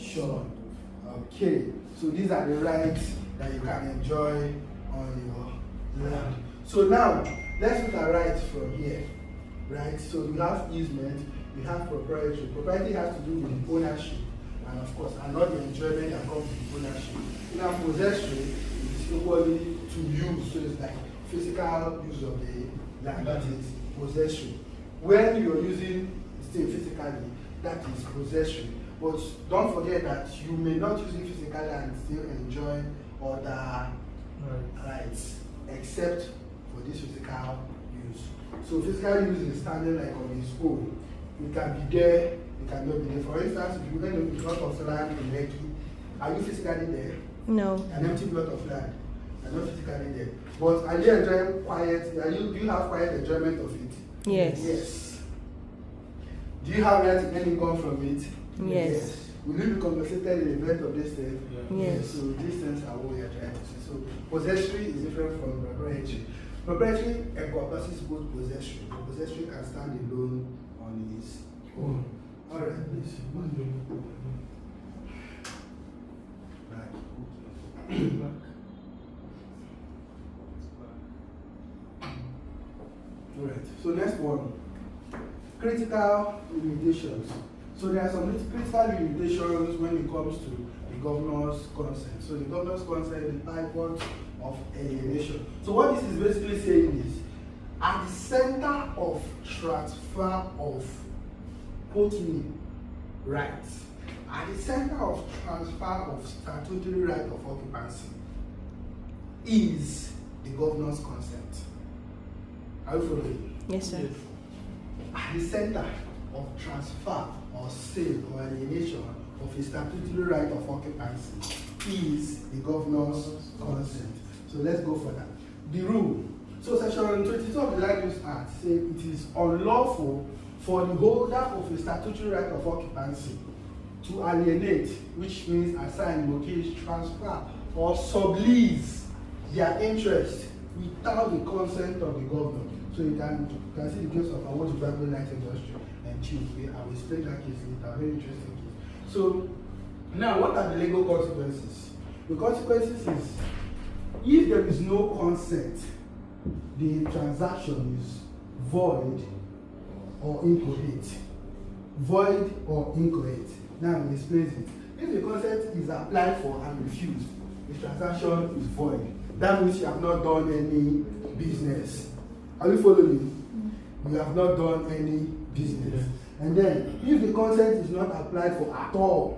shore. Okay, so these are the rights that you can enjoy on your land. So now, let's look at rights from here, right? So you have easement, you have proprietary. Proprietary has to do with ownership, and of course, and not the enjoyment that comes with ownership. Now, possessory is equally to use, so it's like physical use of the land, that is possessory. When you're using still physically, that is possessory. But don't forget that you may not use it physically and still enjoy other rights, except for this physical use. So physical use is standing like on its own. You can be there, you cannot be there. For instance, if you went to a plot of land in Lekki, are you physically there? No. An empty plot of land. You're not physically there. But are you enjoying quiet? Do you have quiet enjoyment of it? Yes. Yes. Do you have rent income from it? Yes. Will you be compensated in the event of this thing? Yes. So these things are what we are trying to see. So possessory is different from proprietary. Proprietary encompasses both possessory. Possessory can stand alone on its own. All right, please. Right. All right. So next one, critical limitations. So there are some critical limitations when it comes to the governor's consent. So the governor's consent is the pivot of alienation. So what this is basically saying is, at the center of transfer of rights, at the center of transfer of statutory right of occupancy is the governor's consent. Are you following? Yes, sir. At the center of transfer or sale or alienation of a statutory right of occupancy is the governor's consent. So let's go for that. The rule. So section 22 of the Land Use Act says it is unlawful for the holder of a statutory right of occupancy to alienate, which means assign, mortgage, transfer, or sublease their interest without the consent of the governor. So you can see the case of our geographical light industry and Tuesday. I will explain that case later. Very interesting case. So now, what are the legal consequences? The consequences is, if there is no consent, the transaction is void or incoherent. Void or incoherent. Now we explain it. If the consent is applied for and refused, the transaction is void. That means you have not done any business. Are you following? You have not done any business. And then, if the consent is not applied for at all,